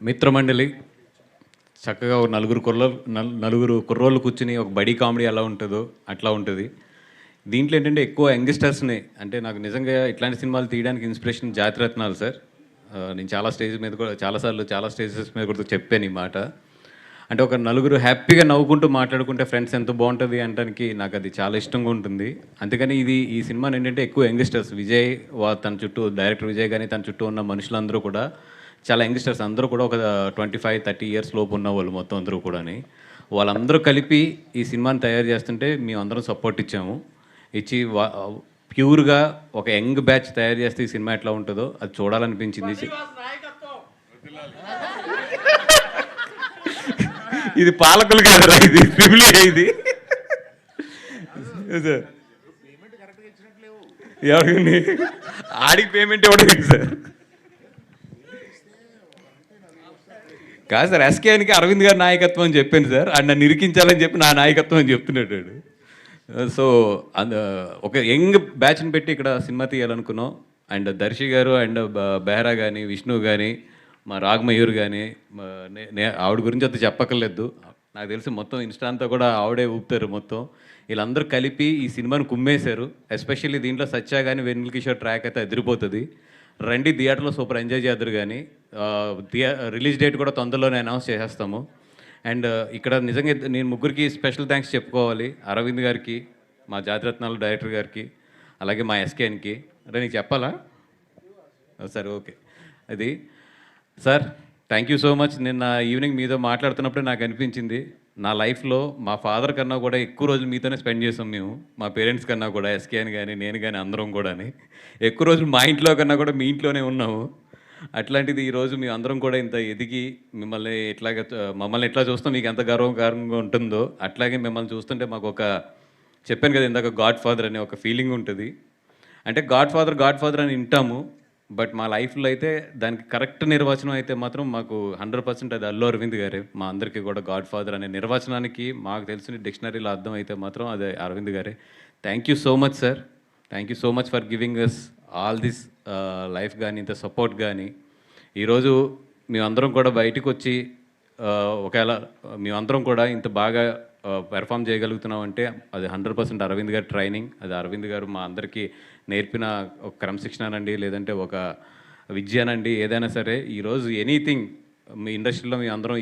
మిత్రమండలి చక్కగా ఒక నలుగురు కుర్రోళ్ళు కూర్చుని ఒక బడీ కామెడీ ఎలా ఉంటుందో అట్లా ఉంటుంది. దీంట్లో ఏంటంటే ఎక్కువ యంగ్స్టర్స్ని, అంటే నాకు నిజంగా ఇట్లాంటి సినిమాలు తీయడానికి ఇన్స్పిరేషన్ జాతిరత్నాలు సార్. నేను చాలా స్టేజ్ మీద కూడా చాలాసార్లు చాలా స్టేజెస్ మీద కూడా చెప్పాను ఈ మాట. అంటే ఒక నలుగురు హ్యాపీగా నవ్వుకుంటూ మాట్లాడుకుంటే ఫ్రెండ్స్ ఎంత బాగుంటుంది అనడానికి నాకు అది చాలా ఇష్టంగా ఉంటుంది. అందుకని ఈ సినిమాని ఏంటంటే ఎక్కువ యంగ్స్టర్స్, విజయ్ తన చుట్టూ డైరెక్టర్ విజయ్ కానీ తన చుట్టూ ఉన్న మనుషులందరూ కూడా చాలా యంగ్స్టర్స్, అందరూ కూడా ఒక 25-30 ఇయర్స్ లోపు ఉన్న వాళ్ళు మొత్తం అందరూ కూడా. వాళ్ళందరూ కలిపి ఈ సినిమాని తయారు చేస్తుంటే మేము అందరం సపోర్ట్ ఇచ్చాము. ఇచ్చి ప్యూర్గా ఒక యంగ్ బ్యాచ్ తయారు చేస్తే ఈ సినిమా ఎట్లా ఉంటుందో అది చూడాలనిపించింది. ఇది పాలకులు కాదురా, ఇది ఫ్యామిలీ. ఇది ఎవరికి ఆడికి పేమెంట్ ఇవ్వడం సార్ కాదు సార్. ఎస్కేఎన్కి అరవింద్ గారి నాయకత్వం అని చెప్పాను సార్. ఆయన నన్ను ఇరికించాలని చెప్పి నా నాయకత్వం అని చెప్తున్నాడు. సో ఒక యంగ్ బ్యాచ్ని పెట్టి ఇక్కడ సినిమా తీయాలనుకున్నాం. అండ్ దర్శి గారు అండ్ బెహ్రా కానీ, విష్ణు కానీ, మా రాగమయూర్ కానీ, ఆవిడ గురించి అంత చెప్పక్కర్లేదు. నాకు తెలిసి మొత్తం ఇన్స్టా అంతా కూడా ఆవిడే ఊపుతారు మొత్తం. వీళ్ళందరూ కలిపి ఈ సినిమాని కుమ్మేశారు. ఎస్పెషల్లీ దీంట్లో సత్య కానీ వెన్నెల కిషోర్ ట్రాక్ అయితే అదిరిపోతుంది. రండి థియేటర్లో సూపర్ ఎంజాయ్ చేద్దరు. కానీ రిలీజ్ డేట్ కూడా తొందరలోనే అనౌన్స్ చేసేస్తాము. అండ్ ఇక్కడ నిజంగా నేను ముగ్గురికి స్పెషల్ థ్యాంక్స్ చెప్పుకోవాలి. అరవింద్ గారికి, మా జాతిరత్నాలు డైరెక్టర్ గారికి, అలాగే మా ఎస్కేఎన్కి. అంటే నీకు చెప్పాలా? సరే, ఓకే. అది sir, thank you so much. నిన్న ఈవినింగ్ మీతో మాట్లాడుతున్నప్పుడే నాకు అనిపించింది, నా లైఫ్లో మా ఫాదర్ కన్నా కూడా ఎక్కువ రోజులు మీతోనే స్పెండ్ చేసాం మేము. మా పేరెంట్స్ కన్నా కూడా, ఎస్కేఎన్ కానీ నేను కానీ అందరం కూడా ఎక్కువ రోజులు మా ఇంట్లో కన్నా కూడా మీ ఇంట్లోనే ఉన్నాము. అట్లాంటిది ఈరోజు మీ అందరం కూడా ఇంత ఎదిగి మమ్మల్ని ఎట్లా చూస్తాం మీకు ఎంత గర్వంగా ఉంటుందో, అట్లాగే మిమ్మల్ని చూస్తుంటే మాకు చెప్పాను కదా ఇందాక, గాడ్ ఫాదర్ అనే ఒక ఫీలింగ్ ఉంటుంది. అంటే గాడ్ ఫాదర్ అని వింటాము, బట్ మా లైఫ్లో అయితే దానికి కరెక్ట్ నిర్వచనం అయితే మాత్రం మాకు 100% అది అల్లు అరవింద్ గారే. మా అందరికీ కూడా గాడ్ ఫాదర్ అనే నిర్వచనానికి మాకు తెలిసిన డిక్షనరీలో అర్థం అయితే మాత్రం అది అరవింద్ గారే. Thank you so much sir. Thank you so much for giving us all this life కానీ, ఇంత సపోర్ట్ కానీ. ఈరోజు మేమందరం కూడా బయటకు వచ్చి ఒకవేళ మేమందరం కూడా ఇంత బాగా పెర్ఫామ్ చేయగలుగుతున్నాం అంటే అది 100% అరవింద్ గారి ట్రైనింగ్. అది అరవింద్ గారు మా అందరికీ నేర్పిన ఒక క్రమశిక్షణ అనండి, లేదంటే ఒక విద్య అనండి, ఏదైనా సరే. ఈరోజు ఎనీథింగ్ మీ ఇండస్ట్రీలో మీ అందరం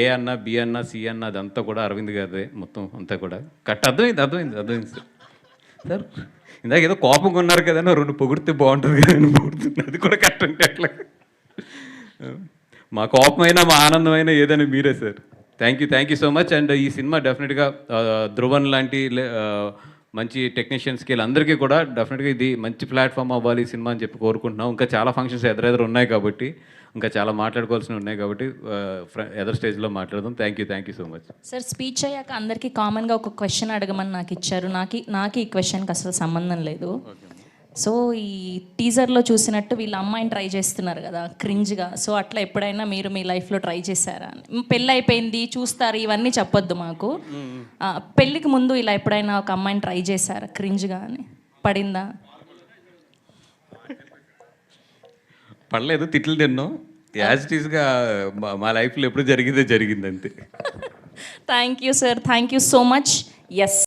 ఏ అన్నా, బి అన్నా, సి అన్నా, అదంతా కూడా అరవింద్ గారిదే మొత్తం అంతా కూడా. అర్థమైంది సార్. ఇందాక ఏదో కోపంగా ఉన్నారు కదా, 2 పొగిడితే బాగుంటుంది కదా అని పొగుడుతున్నా. అది కూడా కరెక్ట్ అంటే అట్లా. మా కోపమైనా మా ఆనందమైనా ఏదైనా మీరే sir. Thank you so much. And ఈ సినిమా డెఫినెట్గా ధ్రువన్ లాంటి మంచి టెక్నీషియన్స్కి వీళ్ళందరికీ కూడా డెఫినెట్గా ఇది మంచి ప్లాట్ఫామ్ అవ్వాలి ఈ సినిమా అని చెప్పి కోరుకుంటున్నాం. ఇంకా చాలా ఫంక్షన్స్ ఎదురెదురు ఉన్నాయి కాబట్టి, ఇంకా చాలా మాట్లాడుకోవాల్సినవి ఉన్నాయి కాబట్టి ఎదర్ స్టేజ్లో మాట్లాడదాం. Thank you so much sir. Speech అయ్యాక అందరికీ కామన్గా ఒక క్వశ్చన్ అడగమని నాకు ఇచ్చారు. నాకు ఈ క్వశ్చన్కి అసలు సంబంధం లేదు. సో ఈ టీజర్లో చూసినట్టు వీళ్ళ అమ్మాయిని ట్రై చేస్తున్నారు కదా క్రింజ్గా. సో అట్లా ఎప్పుడైనా మీరు మీ లైఫ్లో ట్రై చేశారా? పెళ్ళి అయిపోయింది చూస్తారు ఇవన్నీ చెప్పొద్దు మాకు. పెళ్ళికి ముందు ఇలా ఎప్పుడైనా ఒక అమ్మాయిని ట్రై చేశారా క్రింజ్గా అని? పడిందా? పడలేదు, తిట్లు తిన్నాం. యాజ్ ఇట్ ఈస్గా మా లైఫ్లో ఎప్పుడు జరిగింది అంతే. Thank you sir. Thank you so much. Yes.